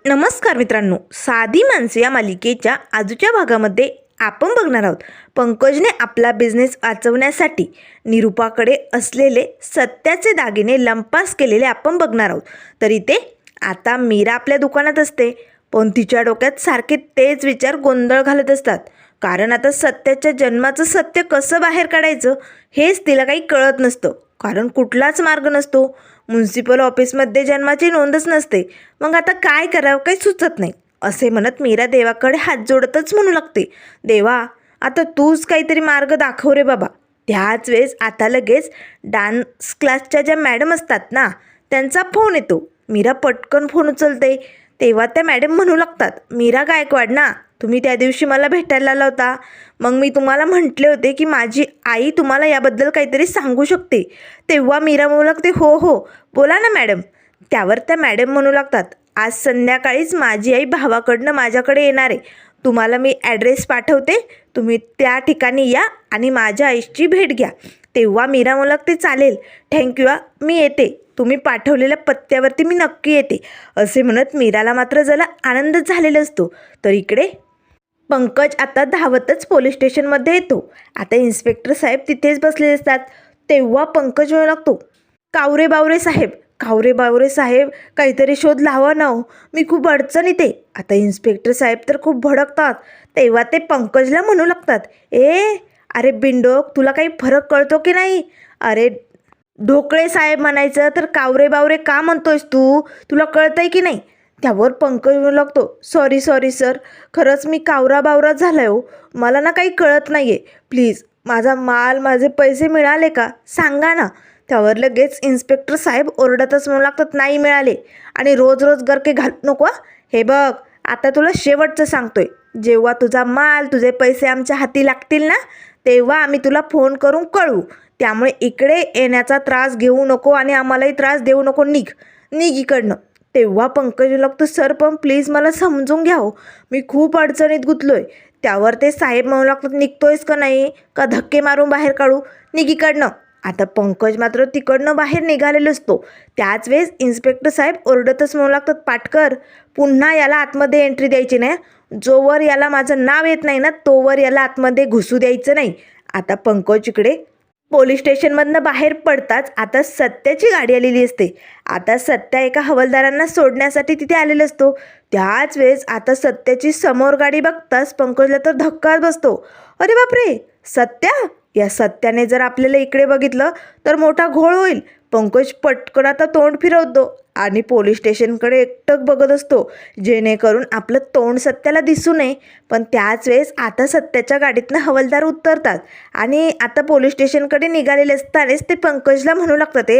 नमस्कार मित्रांनो, साधी माणसे या मालिकेच्या आजच्या भागामध्ये आपण बघणार आहोत. पंकजने आपला बिझनेस वाचवण्यासाठी निरूपाकडे असलेले सत्याचे दागिने लंपास केलेले आपण बघणार आहोत. तर इथे आता मीरा आपल्या दुकानात असते, पण तिच्या डोक्यात सारखे तेच विचार गोंधळ घालत असतात. कारण आता सत्याच्या जन्माचं सत्य कसं बाहेर काढायचं हेच तिला काही कळत नसतं. कारण कुठलाच मार्ग नसतो. म्युन्सिपल ऑफिसमध्ये जन्माची नोंदच नसते. मग आता काय करावं काही सुचत नाही. असे म्हणत मीरा देवाकडे हात जोडतच म्हणू लागते, देवा आता तूच काहीतरी मार्ग दाखव रे बाबा. त्याच वेळेस आता लगेच डान्स क्लासच्या ज्या मॅडम असतात ना, त्यांचा फोन येतो. मीरा पटकन फोन उचलते. तेव्हा त्या मॅडम म्हणू लागतात, मीरा गायकवाड ना, तुम्ही त्या दिवशी मला भेटायला आला होता. मग मी तुम्हाला म्हटले होते की माझी आई तुम्हाला याबद्दल काहीतरी सांगू शकते. तेव्हा मीरा म्हणू लागते, हो हो बोला ना मॅडम. त्यावर त्या मॅडम म्हणू लागतात, आज संध्याकाळीच माझी आई भावाकडनं माझ्याकडे येणार आहे. तुम्हाला मी ॲड्रेस पाठवते, तुम्ही त्या ठिकाणी या आणि माझ्या आईची भेट घ्या. तेव्हा मीरा म्हणू लागते, चालेल थँक्यू, मी येते. तुम्ही पाठवलेल्या पत्त्यावरती मी नक्की येते. असे म्हणत मीराला मात्र जरा आनंद झालेला असतो. तर इकडे पंकज आता धावतच पोलीस स्टेशनमध्ये येतो. आता इन्स्पेक्टर साहेब तिथेच बसलेले असतात. तेव्हा पंकज म्हणू लागतो, कावरे बावरे साहेब काहीतरी शोध लावा ना हो, मी खूप अडचणीत आहे. आता इन्स्पेक्टर साहेब तर खूप भडकतात. तेव्हा ते पंकजला म्हणू लागतात, अरे बिंडोक, तुला काही फरक कळतो की नाही? अरे ढोकळे साहेब म्हणायचं तर कावरे बावरे का म्हणतोयस तू? तुला कळतंय की नाही? त्यावर पंकज म्हणू लागतो, सॉरी सर, खरंच मी कावरा बावरा झाला आहे हो. मला ना काही कळत नाही आहे. प्लीज माझा माल, माझे पैसे मिळाले का सांगा ना. त्यावर लगेच इन्स्पेक्टर साहेब ओरडतच म्हणू लागतात, नाही मिळाले आणि रोज गरके घालू नको. हे बघ, आता तुला शेवटचं सांगतोय, जेव्हा तुझा माल, तुझे पैसे आमच्या हाती लागतील ना, तेव्हा आम्ही तुला फोन करून कळवू. त्यामुळे इकडे येण्याचा त्रास घेऊ नको आणि आम्हालाही त्रास देऊ नको. निघ इकडनं. तेव्हा पंकज लागतो, सर पण प्लीज मला समजून घ्या हो, मी खूप अडचणीत गुंतलोय. त्यावर ते साहेब म्हणू लागतात, निघतोयस का नाही, का धक्के मारून बाहेर काढू, निघ इकडनं. आता पंकज मात्र तिकडनं बाहेर निघालेलो असतो. त्याच वेळेस इन्स्पेक्टर साहेब ओरडतच म्हणू लागतात, पाटकर पुन्हा याला आतमध्ये एंट्री द्यायची नाही. जोवर याला माझं नाव येत नाही ना, तोवर याला आतमध्ये घुसू द्यायचं नाही. आता पंकज इकडे पोलीस स्टेशनमधनं बाहेर पडताच आता सत्याची गाडी आलेली असते. आता सत्या एका हवालदारांना सोडण्यासाठी तिथे आलेला असतो. त्याच वेळेस आता सत्याची समोर गाडी बघताच पंकजला तर धक्काच बसतो. अरे बापरे, सत्या! या सत्याने जर आपल्याला इकडे बघितलं तर मोठा घोळ होईल. पंकज पटकन आता तोंड फिरवतो आणि पोलीस स्टेशनकडे एकटक बघत असतो, जेणेकरून आपलं तोंड सत्याला दिसू नये. पण त्याच वेळेस आता सत्याच्या गाडीतनं हवालदार उतरतात आणि आता पोलीस स्टेशनकडे निघालेले असतानाच ते पंकजला म्हणू लागतात,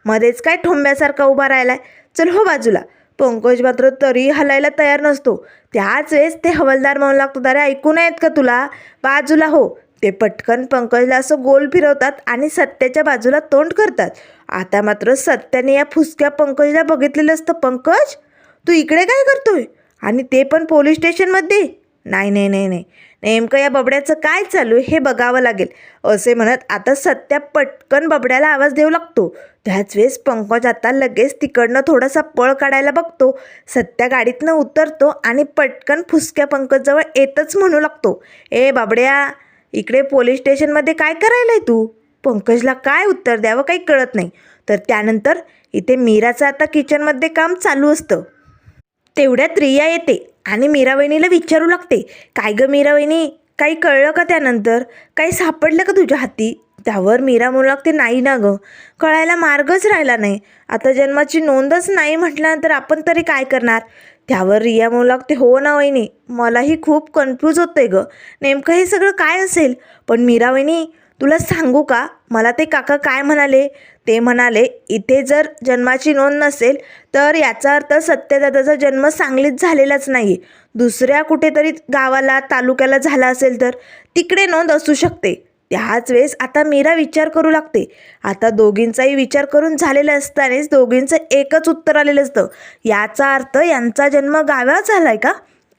मध्येच काय ठोंब्यासारखा उभा राहिलाय, चल हो बाजूला. पंकज मात्र तरी हलायला तयार नसतो. त्याच वेळेस ते हवालदार म्हणू लागतात, अरे ऐकू नाहीत का तुला, बाजूला हो. ते पटकन पंकजला असं गोल फिरवतात आणि सत्याच्या बाजूला तोंड करतात. आता मात्र सत्याने या फुसक्या पंकजला बघितलेलं असतं. पंकज, तू इकडे काय करतोय आणि ते पण पोलीस स्टेशनमध्ये? नाही, नेमकं या बबड्याचं काय चालू आहे हे बघावं लागेल. असे म्हणत आता सत्या पटकन बबड्याला आवाज देऊ लागतो. त्याच वेळेस पंकज आता लगेच तिकडनं थोडासा पळ काढायला बघतो. सत्या गाडीतनं उतरतो आणि पटकन फुसक्या पंकजजवळ येतच म्हणू लागतो, बाबड्या इकडे पोलीस स्टेशनमध्ये काय करायला आहे तू? पंकजला काय उत्तर द्यावं काही कळत नाही. तर त्यानंतर इथे मीराचं आता किचनमध्ये काम चालू असतं. तेवढ्यात रिया येते आणि मीरा वहिनीला विचारू लागते, काय गं मीरा वहिनी, काही कळलं का? त्यानंतर काही सापडलं का तुझ्या हाती? त्यावर मीरा म्हणू लागते, नाही ना गं, कळायला मार्गच राहिला नाही. आता जन्माची नोंदच नाही म्हटल्यानंतर आपण तरी काय करणार? त्यावर रिया म्हणू लागते, हो ना वहिनी, मलाही खूप कन्फ्यूज होतंय गं, नेमकं हे सगळं काय असेल. पण मीरा वहिनी तुला सांगू का, मला ते काका काय म्हणाले? ते म्हणाले, इथे जर जन्माची नोंद नसेल तर याचा अर्थ सत्यदादाचा जन्म सांगलीत झालेलाच नाही, दुसऱ्या कुठेतरी गावाला, तालुक्याला झाला असेल तर तिकडे नोंद असू शकते. त्याच वेळेस आता मीरा विचार करू लागते. आता दोघींचाही विचार करून झालेला असतानाच दोघींचं एकच उत्तर आलेलं असतं, याचा अर्थ यांचा जन्म गावात झालाय का,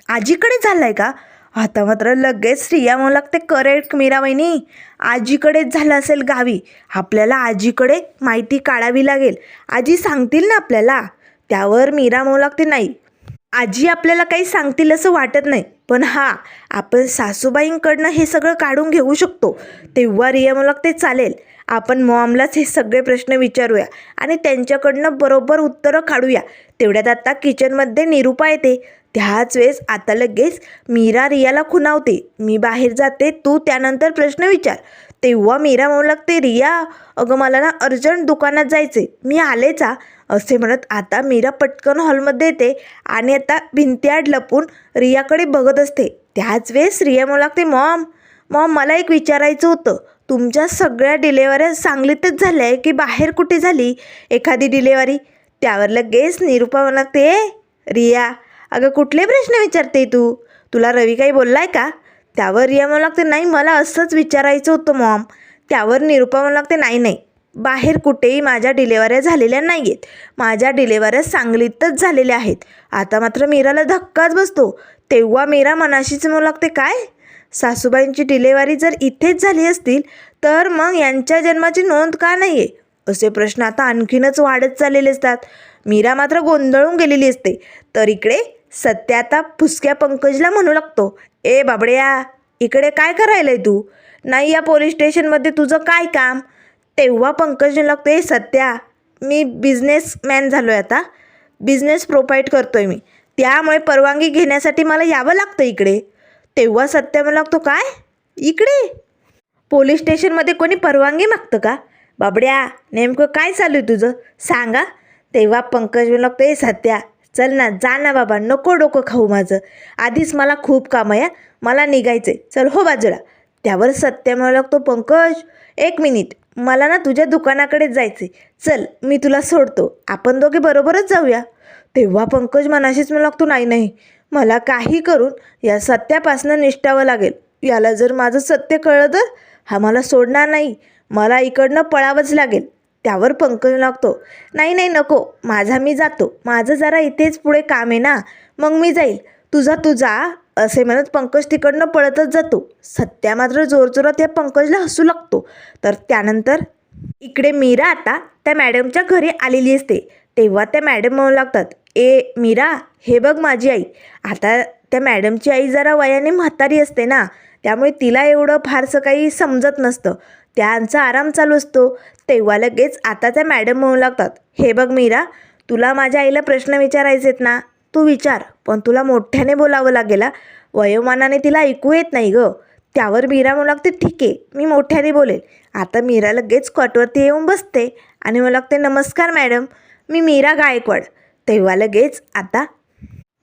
आजीकडे झालाय का? आता मात्र लगेच स्त्रिया म्हणू लागते, करेक्ट मीरा वहिनी, आजीकडेच झालं असेल गावी. आपल्याला आजीकडे माहिती काढावी लागेल, आजी सांगतील ना आपल्याला. त्यावर मीरा म्हणू लागते, नाही, आजी आपल्याला काही सांगतील असं वाटत नाही, पण हां, आपण सासूबाईंकडनं हे सगळं काढून घेऊ शकतो. तेव्हा रिया मला ते चालेल. आपण मॉमलाच हे सगळे प्रश्न विचारूया आणि त्यांच्याकडनं बरोबर उत्तरं काढूया. तेवढ्यात आता किचनमध्ये निरूपा येते. त्याच वेळेस आता लगेच मीरा रियाला खुणावते, मी बाहेर जाते, तू त्यानंतर प्रश्न विचार. तेव्हा मीरा म्हणू लागते, रिया अगं मला ना अर्जंट दुकानात जायचे, मी आलेच हा. असे म्हणत आता मीरा पटकन हॉलमध्ये येते आणि आता भिंतीआड लपून रियाकडे बघत असते. त्याच वेळेस रिया म्हणू लागते, मॉम मॉम मला एक विचारायचं होतं, तुमच्या सगळ्या डिलेवऱ्या सांगलीतच झाल्या आहे की बाहेर कुठे झाली एखादी डिलेवरी? त्यावर लगेच निरूपा म्हणू लागते, रिया अगं कुठले प्रश्न विचारते तू, तुला रवी काही बोललाय का? त्यावर रिया म्हणू लागते, नाही मला असंच विचारायचं होतं मॉम. त्यावर निरूपा म्हणू लागते, नाही नाही, बाहेर कुठेही माझ्या डिलेवऱ्या झालेल्या नाही आहेत, माझ्या डिलेवऱ्या सांगलीतच झालेल्या आहेत. आता मात्र मीराला धक्काच बसतो. तेव्हा मीरा मनाशीच म्हणू लागते, काय सासूबाईंची डिलेवरी जर इथेच झाली असतील तर मग यांच्या जन्माची नोंद का नाही आहे? असे प्रश्न आता आणखीनच वाढत चाललेले असतात. मीरा मात्र गोंधळून गेलेली असते. तर इकडे सत्य आता फुसक्या पंकजला म्हणू लागतो, ए बाबड्या इकडे काय करायला आहे तू? नाही या पोलीस स्टेशनमध्ये तुझं काय काम? तेव्हा पंकजने लागतो, ए सत्या मी बिझनेसमॅन झालो आहे, आता बिझनेस प्रोव्हाइड करतो आहे मी, त्यामुळे परवानगी घेण्यासाठी मला यावं लागतं इकडे. तेव्हा सत्या मला लागतो, काय इकडे पोलीस स्टेशनमध्ये कोणी परवानगी मागतं का? बाबड्या नेमकं काय चालू आहे तुझं सांगा. तेव्हा पंकज म्हणू लागतो, ए सत्या चल ना, जा ना बाबा, नको डोकं खाऊ माझं, आधीच मला खूप काम आहे, मला निघायचं आहे, चल हो बाजूला. त्यावर सत्य म्हणू लागतो, पंकज एक मिनिट, मला ना तुझ्या दुकानाकडेच जायचं आहे, चल मी तुला सोडतो, आपण दोघे बरोबरच जाऊया. तेव्हा पंकज मनाशीच म्हणू लागतो, नाही नाही, मला काही करून या सत्यापासनं निष्ठावं लागेल, याला जर माझं सत्य कळलं तर हा मला सोडणार नाही, मला इकडनं पळावंच लागेल. त्यावर पंकज लागतो, नाही नाही नको, माझा मी जातो, माझं जरा इथेच पुढे काम आहे ना, मग मी जाईल, तुझा तू जा. असे म्हणत पंकज तिकडनं पळतच जातो. सत्या मात्र जोरजोरात या पंकजला हसू लागतो. तर त्यानंतर इकडे मीरा आता त्या मॅडमच्या घरी आलेली असते. तेव्हा त्या मॅडम म्हणू लागतात, ए मीरा हे बघ माझी आई. आता त्या मॅडमची आई जरा वयाने म्हातारी असते ना, त्यामुळे तिला एवढं फारसं काही समजत नसतं, त्यांचा आराम चालू असतो. तेव्हा लगेच आता त्या मॅडम म्हणू लागतात, हे बघ मीरा, तुला माझ्या आईला प्रश्न विचारायचे आहेत ना, तू विचार, पण तुला मोठ्याने बोलावं लागेल, वयोमानाने तिला ऐकू येत नाही गं. त्यावर मीरा म्हणू लागते, ठीक आहे मी मोठ्याने बोलेल. आता मीरा लगेच कॉटवरती येऊन बसते आणि म्हणू लागते, नमस्कार मॅडम, मी मीरा गायकवाड. तेव्हा लगेच आता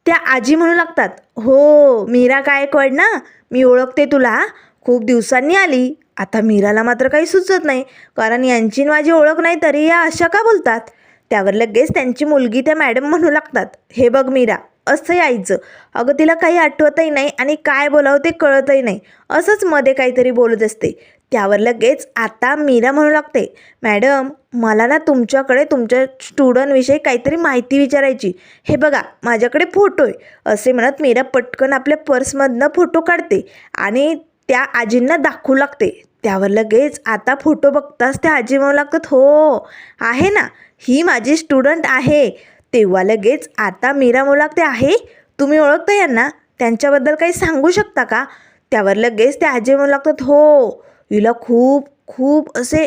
त्या आजी म्हणू लागतात, हो मीरा गायकवाड ना, मी ओळखते तुला, खूप दिवसांनी आली. आता मीराला मात्र काही सुचत नाही, कारण यांची माझी ओळख नाही तरी या अशा का बोलतात. त्यावर लगेच त्यांची मुलगी त्या मॅडम म्हणू लागतात, हे बघ मीरा, असं यायचं, अगं तिला काही आठवतही नाही आणि काय बोलावं ते कळतही नाही, असंच मध्ये काहीतरी बोलत असते. त्यावर लगेच आता मीरा म्हणू लागते, मॅडम मला ना तुमच्याकडे तुमच्या स्टुडंटविषयी काहीतरी माहिती विचारायची, हे बघा माझ्याकडे फोटो आहे. असे म्हणत मीरा पटकन आपल्या पर्समधनं फोटो काढते आणि त्या आजींना दाखवू लागते. त्यावर लगेच आता फोटो बघताच त्या आजी म्हणू लागतात, हो आहे ना, ही माझी स्टुडंट आहे. तेव्हा लगेच आता मीरा म्हणू लागते, आहे तुम्ही ओळखता यांना, त्यांच्याबद्दल काही सांगू शकता का? त्यावर लगेच त्या आजी म्हणू लागतात, हो हिला खूप खूप असे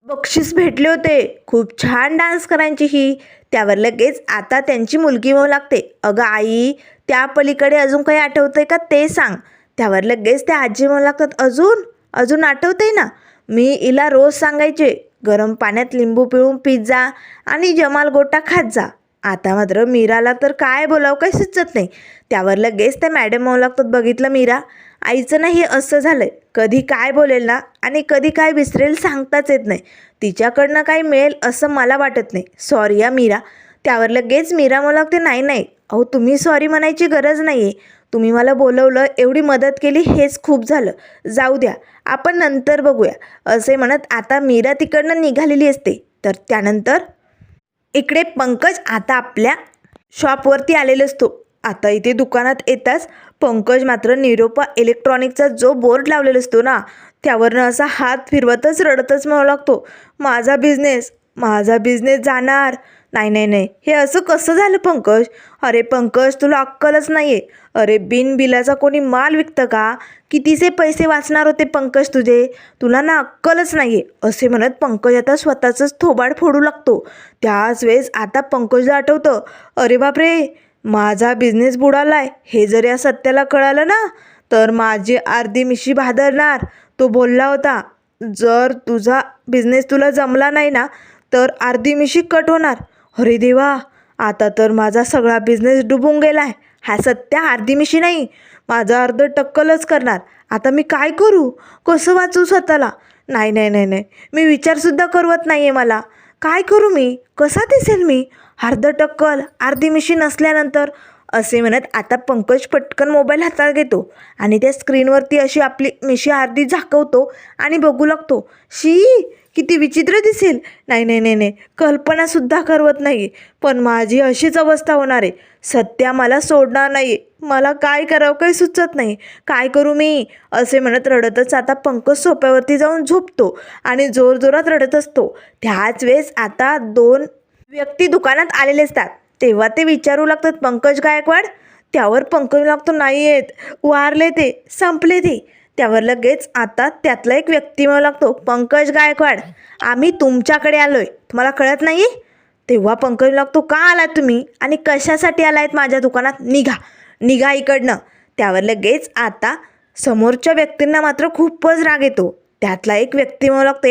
बक्षीस भेटले होते, खूप छान डान्स करायची ही. त्यावर लगेच आता त्यांची मुलगी म्हणू लागते, अगं आई त्या पलीकडे अजून काही आठवतंय का ते सांग. त्यावर लगेच त्या आजी म्हणू लागतात, अजून अजून आठवतंय ना, मी हिला रोज सांगायचे गरम पाण्यात लिंबू पिळून पिझ्झा आणि जमाल गोटा खात जा. आता मात्र मीराला तर काय बोलावं काही सुचत नाही. त्यावर लगेच त्या मॅडम म्हणू लागतात, बघितलं मीरा, आईचं नाही हे असं झालं आहे, कधी काय बोलेल ना आणि कधी काय विसरेल सांगताच येत नाही, तिच्याकडनं काय मिळेल असं मला वाटत नाही, सॉरी या मीरा. त्यावर लगेच मीरा म्हणू लागते, नाही नाही अहो तुम्ही सॉरी म्हणायची गरज नाही आहे, तुम्ही मला बोलवलं, एवढी मदत केली हेच खूप झालं, जाऊ द्या आपण नंतर बघूया. असे म्हणत आता मीरा तिकडनं निघालेली असते. तर त्यानंतर इकडे पंकज आता आपल्या शॉपवरती आलेला असतो. आता इथे दुकानात येताच पंकज मात्र निरोपा इलेक्ट्रॉनिकचा जो बोर्ड लावलेला असतो ना, त्यावरनं असा हात फिरवतच रडतच म्हणू लागतो, माझा बिझनेस जाणार, नाही नाही नाही, हे असं कसं झालं पंकज? अरे पंकज, तुला अक्कलच नाही आहे. अरे बिलाचा कोणी माल विकतं का? कितीचे पैसे वाचणार होते पंकज तुझे? तुला ना अक्कलच नाही आहे. असे म्हणत पंकज आता स्वतःचंच थोबाड फोडू लागतो. त्याच वेळेस आता पंकजला आठवतं, अरे बापरे, माझा बिझनेस बुडालाय. हे जर या सत्याला कळालं ना तर माझी अर्धी मिशी भादरणार. तो बोलला होता, जर तुझा बिझनेस तुला जमला नाही ना तर अर्धी मिशी कट होणार. अरे देवा, आता तर माझा सगळा बिझनेस डुबून गेलाय. हा सत्या अर्धी मिशी नाही, माझं अर्ध टक्कलच करणार. आता मी काय करू? कसं वाचू स्वतःला? नाही नाही नाही नाही, मी विचारसुद्धा करवत नाही आहे मला. काय करू मी? कसा दिसेल मी अर्ध टक्कल अर्धी मिशी नसल्यानंतर? असे म्हणत आता पंकज पटकन मोबाईल हातात घेतो आणि त्या स्क्रीनवरती अशी आपली मिशी अर्धी झाकवतो आणि बघू लागतो. शी, किती विचित्र दिसेल. नाही नाही नाही नाही, कल्पनासुद्धा करवत नाही. पण माझी अशीच अवस्था होणार आहे. सत्या मला सोडणार नाही. मला काय करावं काही सुचत नाही. काय करू मी? असे म्हणत रडतच आता पंकज सोफ्यावरती जाऊन झोपतो आणि जोरजोरात रडत असतो. त्याच वेळेस आता 2 व्यक्ती दुकानात आलेले असतात. तेव्हा ते विचारू लागतात, पंकज गायकवाड? त्यावर पंकज लागतो, नाही येत, वारले ते, संपले ते. त्यावर लगेच आता त्यातला एक व्यक्ती म्हणू लागतो, पंकज गायकवाड, आम्ही तुमच्याकडे आलोय, तुम्हाला कळत नाही? तेव्हा पंकज लागतो, का आलात तुम्ही आणि कशासाठी आलायत माझ्या दुकानात? निघा निघा इकडनं. त्यावर लगेच आता समोरच्या व्यक्तींना मात्र खूपच राग येतो. त्यातला एक व्यक्ती म्हणू लागतो,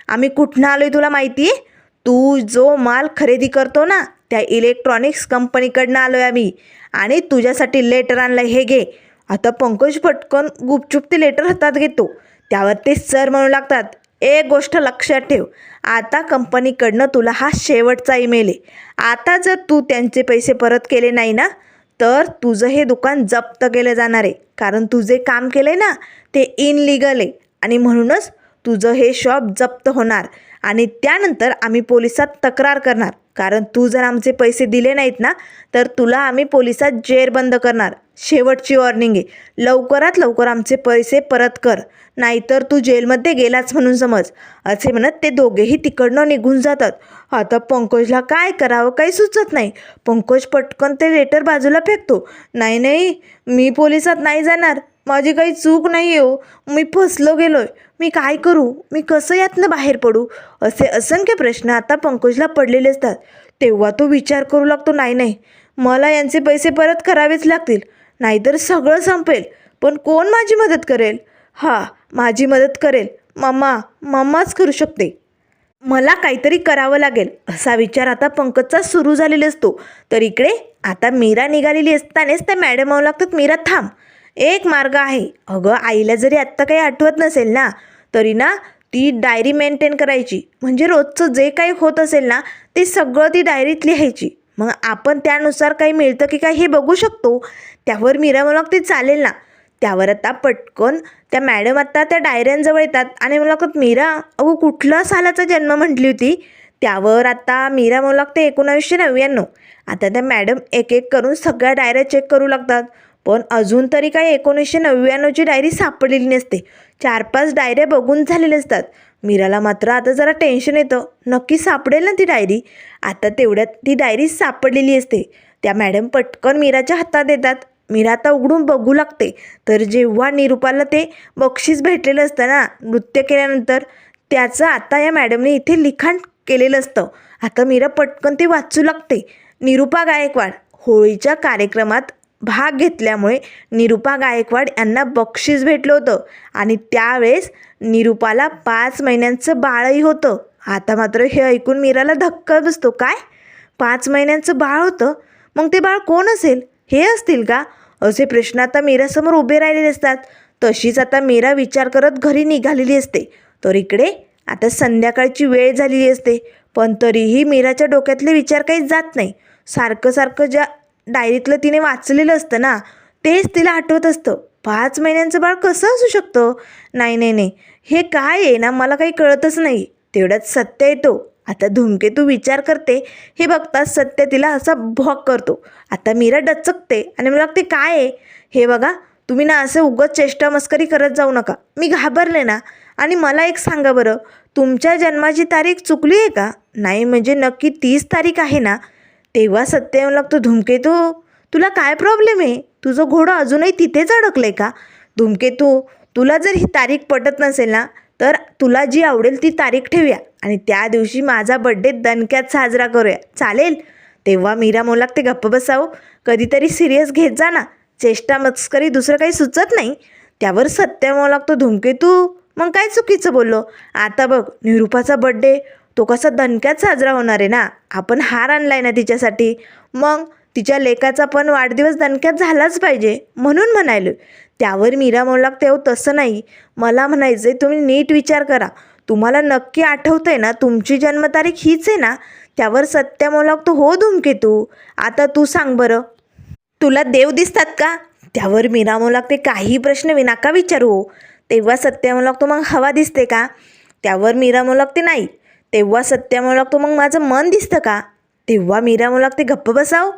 आम्ही कुठनं आलोय तुला माहिती आहे? तू जो माल खरेदी करतो ना त्या इलेक्ट्रॉनिक्स कंपनीकडनं आलो आहे आम्ही आणि तुझ्यासाठी लेटर आणलं, हे घे. आता पंकज पटकन गुपचूप ते लेटर हातात घेतो. त्यावर ते सर म्हणू लागतात, एक गोष्ट लक्षात ठेव, आता कंपनीकडनं तुला हा शेवटचा ईमेल आहे. आता जर तू त्यांचे पैसे परत केले नाही ना तर तुझं हे दुकान जप्त केलं जाणार आहे. कारण तू जे काम केलं आहे ना ते इनलिगल आहे आणि म्हणूनच तुझं हे शॉप जप्त होणार आणि त्यानंतर आम्ही पोलिसात तक्रार करणार. कारण तू जर आमचे पैसे दिले नाहीत ना तर तुला आम्ही पोलिसात जेरबंद करणार. शेवटची वॉर्निंग आहे, लवकरात लवकर आमचे पैसे परत कर, नाहीतर तू जेलमध्ये गेलाच म्हणून समज. असे म्हणत ते दोघेही तिकडनं निघून जातात. आता पंकजला काय करावं काही सुचत नाही. पंकज पटकन ते लेटर बाजूला फेकतो. नाही नाही, मी पोलिसात नाही जाणार, माझी काही चूक नाही आहे हो, मी फसलो गेलो आहे. मी काय करू? मी कसं यातनं बाहेर पडू? असे असंख्य प्रश्न आता पंकजला पडलेले असतात. तेव्हा तो विचार करू लागतो, नाही नाही, मला यांचे पैसे परत करावेच लागतील, नाहीतर सगळं संपेल. पण कोण माझी मदत करेल? माझी मदत करेल मम्माच करू शकते. मला काहीतरी करावं लागेल असा विचार आता पंकजचा सुरू झालेला असतो. तर इकडे आता मीरा निघालेली असतानाच त्या मॅडम म्हणू लागतात, मीरा थांब, एक मार्ग आहे. अगं आईला जरी आत्ता काही आठवत नसेल ना तरी ना ती डायरी मेंटेन करायची. म्हणजे रोजचं जे काही होत असेल ना ते सगळं ती डायरीत लिहायची. मग आपण त्यानुसार काही मिळतं की काय हे बघू शकतो. त्यावर मीरा म्हणू लागते, चालेल ना. त्यावर आता पटकन त्या मॅडम आता त्या डायऱ्यांजवळ येतात आणि म्हणू लागतात, मीरा अगो कुठला सालाचा जन्म म्हटली होती? त्यावर आता मीरा म्हणू लागते, 1999. आता त्या मॅडम एक एक करून सगळ्या डायऱ्या चेक करू लागतात. पण अजून तरी काही 1999ची डायरी सापडलेली नसते. 4-5 डायऱ्या बघून झालेल्या असतात. मीराला मात्र आता जरा टेन्शन येतं, नक्की सापडेल ना ती डायरी? आता तेवढ्यात ती डायरी सापडलेली असते. त्या मॅडम पटकन मीराच्या हातात देतात. मीरा आता उघडून बघू लागते. तर जेव्हा निरूपाला ते बक्षीस भेटलेलं असतं ना नृत्य केल्यानंतर, त्याचं आता या मॅडमने इथे लिखाण केलेलं असतं. आता मीरा पटकन ते वाचू लागते. निरूपा गायकवाड होळीच्या कार्यक्रमात भाग घेतल्यामुळे निरूपा गायकवाड यांना बक्षीस भेटलं होतं आणि त्यावेळेस निरूपाला 5 महिन्यांचं बाळही होतं. आता मात्र हे ऐकून मीराला धक्का बसतो. काय 5 महिन्यांचं बाळ होतं? मग ते बाळ कोण असेल? हे असतील का? असे प्रश्न आता मीरासमोर उभे राहिलेले असतात. तशीच आता मीरा विचार करत घरी निघालेली असते. तर इकडे आता संध्याकाळची वेळ झालेली असते. पण तरीही मीराच्या डोक्यातले विचार काही जात नाही. सारखं सारखं ज्या डायरीतलं तिने वाचलेलं असतं ना तेच तिला आठवत असतं. 5 महिन्यांचं बाळ कसं असू शकतं? नाही नाही नाही, हे काय आहे ना मला काही कळतच नाही. तेवढ्यात सत्य येतो. आता धूमकेतू विचार करते हे बघताच सत्य तिला असा भॉक करतो. आता मीरा डचकते आणि मला लागते, काय आहे हे? बघा तुम्ही ना असं उगाच चेष्टा मस्करी करत जाऊ नका, मी घाबरले ना. आणि मला एक सांगा बरं, तुमच्या जन्माची तारीख चुकली आहे का? नाही म्हणजे नक्की 30 तारीख आहे ना? तेव्हा सत्य येऊ लागतो, धूमकेतू तुला काय प्रॉब्लेम आहे? तुझं घोडं अजूनही तिथेच अडकलं आहे का? धूमकेतू, तुला जर ही तारीख पटत नसेल ना, तर तुला जी आवडेल ती तारीख ठेवूया आणि त्या दिवशी माझा बड्डे दणक्यात साजरा करूया, चालेल? तेव्हा मीरा म्हणू ते गप्प बसावं, कधीतरी सिरियस घेत जा ना, चेष्टा मस्करी दुसरं काही सुचत नाही. त्यावर सत्य म्हणू लागतो, धूमकेतू मग काय चुकीचं बोललो? आता बघ, निरूपाचा बड्डे तो कसा दणक्यात साजरा होणार आहे ना, आपण हार आणलाय ना तिच्यासाठी, मग तिच्या लेकाचा पण वाढदिवस दणक्यात झालाच पाहिजे म्हणून म्हणायलो. त्यावर मीरा म्हणू लागते, हो तसं नाही, मला म्हणायचं आहे तुम्ही नीट विचार करा, तुम्हाला नक्की आठवतं आहे ना तुमची जन्मतारीख हीच आहे ना? त्यावर सत्य म्हणू लागतो, हो धूमकेतू, आता तू सांग बरं, तुला देव दिसतात का? त्यावर मीरा म्हणू लागते, काही प्रश्न विनाका विचारू हो. तेव्हा सत्य म्हणू लागतो, मग हवा दिसते का? त्यावर मीरा म्हणू लागते, नाही. तेव्हा सत्य म्हणू लागतो, मग माझं मन दिसतं का? तेव्हा मीरा म्हणू लागते, गप्प बसाव.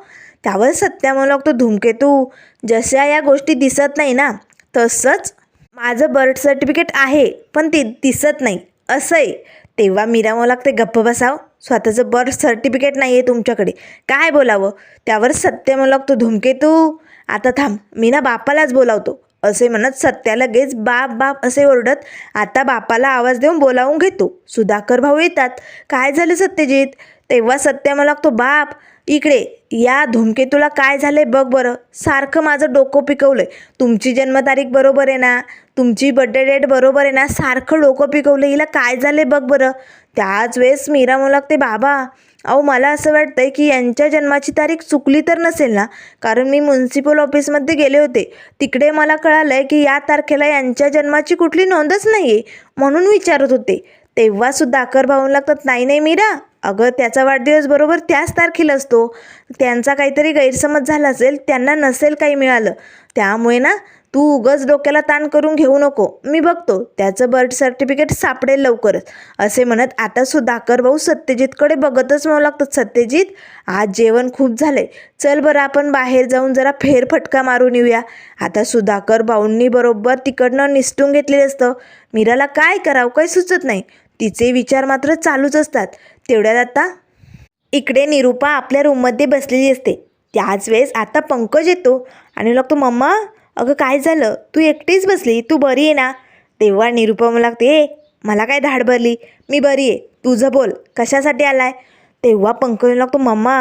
त्यावर सत्य म्हणू लागतो, धूमकेतू जशा या गोष्टी दिसत नाही ना, तसंच माझं बर्थ सर्टिफिकेट आहे पण ते दिसत नाही असं आहे. तेव्हा मीरा म्हणू लागते, गप्प बसाव, स्वतःचं बर्थ सर्टिफिकेट नाही आहे तुमच्याकडे, काय बोलावं? त्यावर सत्य म्हणू लागतो, धूमकेतू आता थांब, मी ना बापालाच बोलावतो. असे म्हणत सत्या लगेच बाप बाप असे ओरडत आता बापाला आवाज देऊन बोलावून घेतो. सुधाकर भाऊ येतात. काय झालं सत्यजित? तेव्हा सत्य म्हणू लागतो, बाप इकडे या, धूमकेतूला काय झाले बघ बरं, सारखं माझं डोकं पिकवलंय. तुमची जन्मतारीख बरोबर आहे ना, तुमची बड्डे डेट बरोबर आहे ना, सारखं डोकं पिकवलं, हिला काय झाले बघ बरं. त्याच वेळेस मीरा म्हणू लागते, बाबा अहो मला असं वाटतंय की यांच्या जन्माची तारीख चुकली तर नसेल ना, कारण मी म्युन्सिपल ऑफिसमध्ये गेले होते, तिकडे मला कळालं आहे की या तारखेला यांच्या जन्माची कुठली नोंदच नाही आहे, म्हणून विचारत होते. तेव्हा सुधाकर भाऊ लागतात, नाही नाही मीरा, अगं त्याचा वाढदिवस बरोबर त्याच तारखेला असतो, त्यांचा काहीतरी गैरसमज झाला असेल, त्यांना नसेल काही मिळालं, त्यामुळे ना तू उगाच डोक्याला ताण करून घेऊ नको, मी बघतो त्याचं बर्थ सर्टिफिकेट सापडेल लवकरच. असे म्हणत आता सुधाकर भाऊ सत्यजितकडे बघतच म्हणू लागतात, सत्यजित आज जेवण खूप झाले, चल बरं आपण बाहेर जाऊन जरा फेरफटका मारून येऊया. आता सुधाकर भाऊंनी बरोबर तिकडनं निसटून घेतलेलं असतं. मीराला काय करावं काही सुचत नाही, तिचे विचार मात्र चालूच असतात. तेवढ्यात आता इकडे निरूपा आपल्या रूममध्ये बसलेली असते. त्याच वेळेस आता पंकज येतो आणि लागतो, मम्मा अगं काय झालं, तू एकटीच बसली, तू बरी आहे ना? तेव्हा निरूपा मला लागते, ए मला काय धाड भरली, मी बरी आहे, तुझं बोल कशासाठी आलाय? तेव्हा पंकज लागतो, मम्मा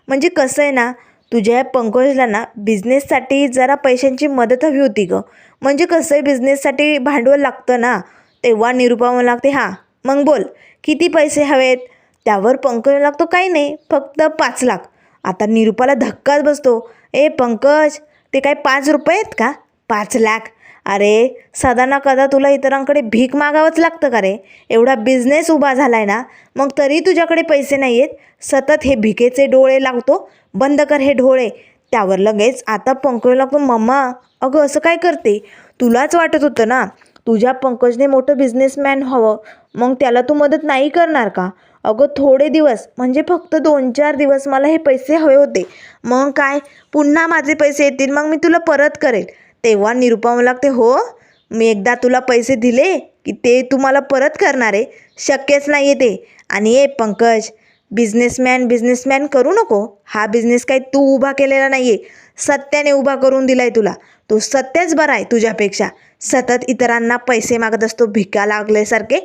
म्हणजे कसं आहे ना, तुझ्या पंकजला ना बिझनेससाठी जरा पैशांची मदत हवी होती गं, म्हणजे कसं आहे बिझनेससाठी भांडवल लागतं ना. तेव्हा निरूपा मला लागते, हां मग बोल किती पैसे हवेत? त्यावर पंकज लागतो, काही नाही फक्त 5 लाख. आता निरूपाला धक्काच बसतो, ए पंकज ते काय 5 रुपये आहेत का? 5 लाख? अरे सदा ना कदा तुला इतरांकडे भीक मागावंच लागतं का रे? एवढा बिझनेस उभा झाला आहे ना, मग तरी तुझ्याकडे पैसे नाही आहेत, सतत हे भिकेचे डोळे लागतो, बंद कर हे डोळे. त्यावर लगेच आता पंकज लागतो, मम्मा अगं असं काय करते, तुलाच वाटत होतं ना तुझ्या पंकजने मोठं बिझनेसमॅन व्हावं, मग त्याला तू मदत नाही करणार का? अगं थोडे दिवस म्हणजे फक्त 2-4 दिवस मला हे पैसे हवे होते, मग काय पुन्हा माझे पैसे येतील मग मी तुला परत करेल. तेव्हा निरूपा मला लागते, हो मी एकदा तुला पैसे दिले की ते तू मला परत करणार आहे? शक्यच नाही आहे ते. आणि ए पंकज बिझनेसमॅन करू नको, हा बिझनेस काही तू उभा केलेला नाही आहे, सत्याने उभा करून दिला आहे तुला. तो सत्यच बरा आहे तुझ्यापेक्षा, सतत इतरांना पैसे मागत असतो भिका लागल्यासारखे.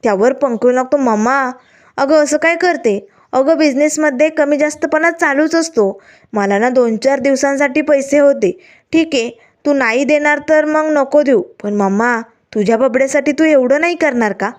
त्यावर पंकज लागतो, मम्मा अगं असं काय करते, अगं बिझनेसमध्ये कमी जास्तपणा चालूच असतो, मला ना 2-4 दिवसांसाठी पैसे होते, ठीक आहे तू नाही देणार तर मग नको देऊ, पण मम्मा तुझ्या बबड्यासाठी तू एवढं नाही करणार का?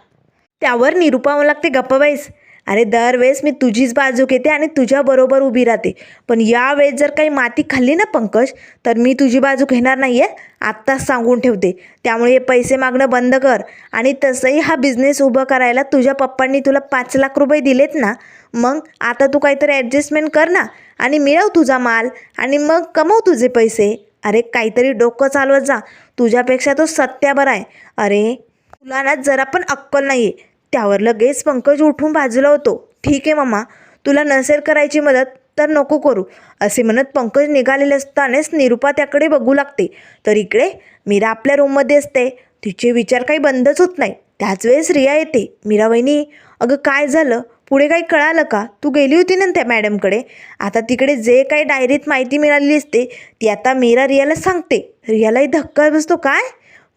त्यावर निरूपा मला लागते, गप्प बाईस, अरे दरवेळेस मी तुझीच बाजू घेते आणि तुझ्याबरोबर उभी राहते, पण यावेळेस जर काही माती खाल्ली ना पंकज तर मी तुझी बाजू घेणार नाही आहे, आत्ताच सांगून ठेवते. त्यामुळे हे पैसे मागणं बंद कर. आणि तसंही हा बिझनेस उभं करायला तुझ्या पप्पांनी तुला 5 लाख रुपये दिलेत ना, मग आता तू काहीतरी ॲडजस्टमेंट कर ना आणि मिळव तुझा माल आणि मग कमव तुझे पैसे. अरे काहीतरी डोकं चालवत जा, तुझ्यापेक्षा तो सत्या बरा आहे. अरे तुला ना जरा पण अक्कल नाही आहे. त्यावर लगेच पंकज उठून बाजूला होतो, ठीक आहे मम्मा तुला नसेल करायची मदत तर नको करू. असे म्हणत पंकज निघालेले असतानाच निरूपा त्याकडे बघू लागते. तर इकडे मीरा आपल्या रूममध्ये असते. तिचे विचार काही बंदच होत नाही. त्याच वेळेस रिया येते. मीरा वहिनी, अगं काय झालं? पुढे काही कळालं का? तू गेली होती ना त्या मॅडमकडे. आता तिकडे जे काही डायरीत माहिती मिळालेली असते ती आता मीरा रियाला सांगते. रियालाही धक्का बसतो. काय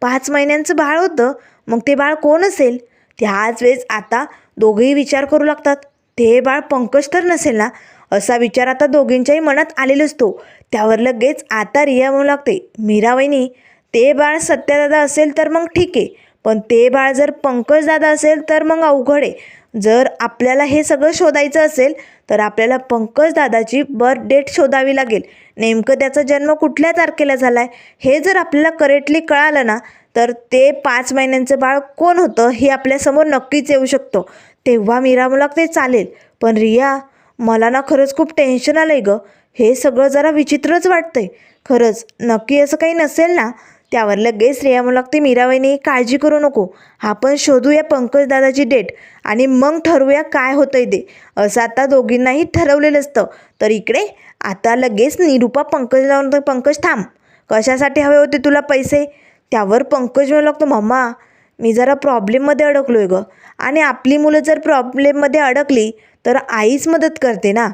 5 महिन्यांचं बाळ होतं? मग ते बाळ कोण असेल? त्याच वेळेस आता दोघेही विचार करू लागतात. ते बाळ पंकज तर नसेल ना, असा विचार आता दोघींच्याही मनात आलेला असतो. त्यावर लगेच आता रिया म्हणू लागते, मीरा वहिनी, ते बाळ सत्यदादा असेल तर मग ठीक आहे, पण ते बाळ जर पंकज दादा असेल तर मग अवघड आहे. जर आपल्याला हे सगळं शोधायचं असेल तर आपल्याला पंकज दादाची बर्थ डेट शोधावी लागेल. नेमकं त्याचा जन्म कुठल्या तारखेला झाला आहे हे जर आपल्याला करेक्टली कळालं ना, तर ते 5 महिन्यांचं बाळ कोण होतं हे आपल्यासमोर नक्कीच येऊ शकतं. तेव्हा मीरा मला ते चालेल. पण रिया, मला ना खरंच खूप टेन्शन आलं आहे गं. हे सगळं जरा विचित्रच वाटतंय. खरंच नक्की असं काही नसेल ना? त्यावर लगेच रिया म्हणू लागते, मीरा वहिनी काळजी करू नको, आपण शोधूया पंकज दादाची डेट आणि मग ठरवूया काय होतंय ते. असं आता दोघींनाही ठरवलेलं असतं. तर इकडे आता लगेच निरूपा पंकजला म्हणतो, पंकज थांब, कशासाठी हवे होते तुला पैसे? त्यावर पंकज म्हणू लागतो, मम्मा मी जरा प्रॉब्लेममध्ये अडकलो आहे गं, आणि आपली मुलं जर प्रॉब्लेममध्ये अडकली तर आईच मदत करते ना,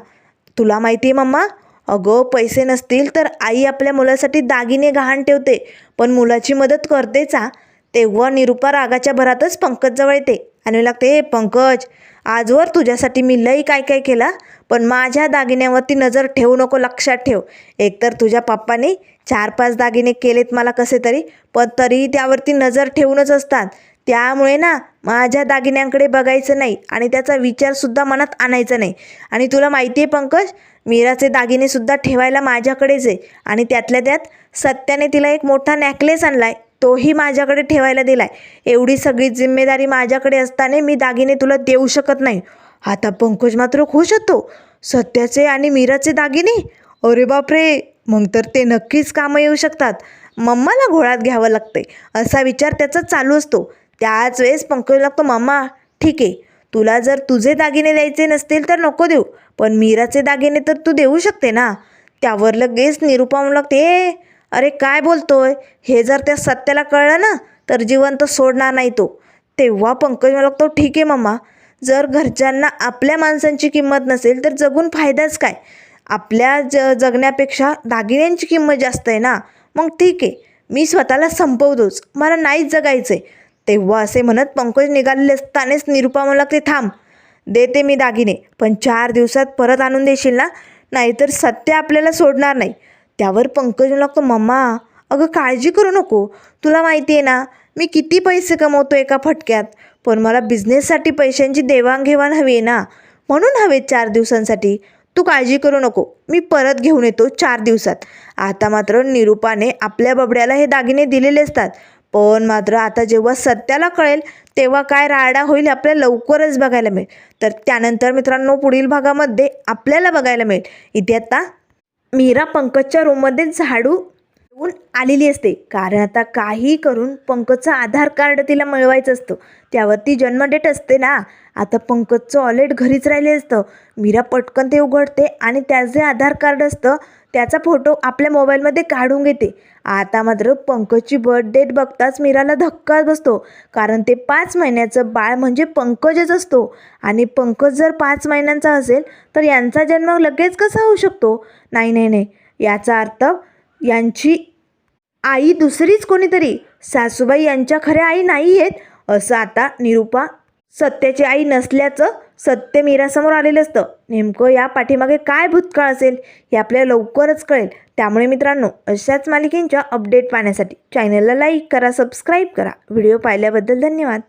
तुला माहिती आहे मम्मा. अगं पैसे नसतील तर आई आपल्या मुलासाठी दागिने गहाण ठेवते, पण मुलाची मदत करतेच हा. तेव्हा निरूपा रागाच्या भरातच पंकजजवळ येते आणि लागते, पंकज आजवर तुझ्यासाठी मी लई काय काय केला, पण माझ्या दागिन्यावरती नजर ठेवू नको, लक्षात ठेव. एकतर तुझ्या पप्पाने 4-5 दागिने केलेत मला कसे तरी, पण तरी त्यावरती नजर ठेवूनच असतात. त्यामुळे ना माझ्या दागिन्यांकडे बघायचं नाही आणि त्याचा विचारसुद्धा मनात आणायचा नाही. आणि तुला माहिती आहे पंकज, मीराचे दागिनेसुद्धा ठेवायला माझ्याकडेच आहे, आणि त्यातल्या त्यात सत्याने तिला एक मोठा नेकलेस आणला आहे, तोही माझ्याकडे ठेवायला दिला आहे. एवढी सगळी जिम्मेदारी माझ्याकडे असताना मी दागिने तुला देऊ शकत नाही. आता पंकज मात्र खुश होतो. सत्याचे आणि मीराचे दागिने? अरे बापरे, मग तर ते नक्कीच कामं येऊ शकतात. मम्माला घोळात घ्यावं लागते असा विचार त्याचा चालू असतो. त्याच वेळेस पंकज लागतो, मम्मा ठीक आहे, तुला जर तुझे दागिने द्यायचे नसतील तर नको देऊ, पण मीराचे दागिने तर तू देऊ शकते ना. त्यावर लगेच निरूपा म्हणू लागते, अरे काय बोलतोय? हे जर त्या सत्याला कळलं ना तर जिवंत सोडणार नाही तो. तेव्हा पंकज म्हणू लागतो, ठीक आहे मम्मा, जर घरच्यांना आपल्या माणसांची किंमत नसेल तर जगून फायदाच काय? आपल्या जगण्यापेक्षा दागिन्यांची किंमत जास्त आहे ना. मग ठीक आहे, मी स्वतःला संपवतोच, मला नाहीच जगायचं आहे. तेव्हा असे म्हणत पंकज निघालेले असतानाच निरूपा म्हणू लागते, थांब, देते मी दागिने, पण 4 दिवसात परत आणून देशील ना, नाहीतर सत्य आपल्याला सोडणार नाही. त्यावर पंकज म्हणू लागतो, मम्मा अगं काळजी करू नको, तुला माहिती आहे ना मी किती पैसे कमवतो एका फटक्यात, पण मला बिझनेससाठी पैशांची देवाणघेवाण हवी आहे ना, म्हणून हवे 4 दिवसांसाठी. तू काळजी करू नको, मी परत घेऊन येतो 4 दिवसात. आता मात्र निरूपाने आपल्या बबड्याला हे दागिने दिलेले असतात, पण मात्र आता जेव्हा सत्याला कळेल तेव्हा काय राडा होईल आपल्याला लवकरच बघायला मिळेल. तर त्यानंतर मित्रांनो पुढील भागामध्ये आपल्याला बघायला मिळेल. इथे आता मीरा पंकजच्या रूममध्ये झाडू घेऊन आलेली असते, कारण आता काही करून पंकजचं आधार कार्ड तिला मिळवायचं असतं. त्यावरती जन्म डेट असते ना. आता पंकजचं वॉलेट घरीच राहिले असतं. मीरा पटकन ते उघडते आणि त्याचं जे आधार कार्ड असतं त्याचा फोटो आपल्या मोबाईलमध्ये काढून घेते. आता मात्र पंकजची बर्थ डेट बघताच मीराला धक्का बसतो, कारण ते 5 महिन्याचं बाळ म्हणजे पंकजच असतो, आणि पंकज जर 5 महिन्यांचा असेल तर यांचा जन्म लगेच कसा होऊ शकतो? नाही नाही नाही, याचा अर्थ यांची आई दुसरीच कोणीतरी, सासूबाई यांच्या खऱ्या आई नाही आहेत. असं आता निरूपा सत्याची आई नसल्याचं सत्य मीरासमोर आलेलं असतं. नेमकं या पाठीमागे काय भूतकाळ असेल हे आपल्याला लवकरच कळेल. त्यामुळे मित्रांनो, अशाच मालिकेंच्या अपडेट पाहण्यासाठी चॅनलला लाईक करा, सबस्क्राईब करा. व्हिडिओ पाहिल्याबद्दल धन्यवाद.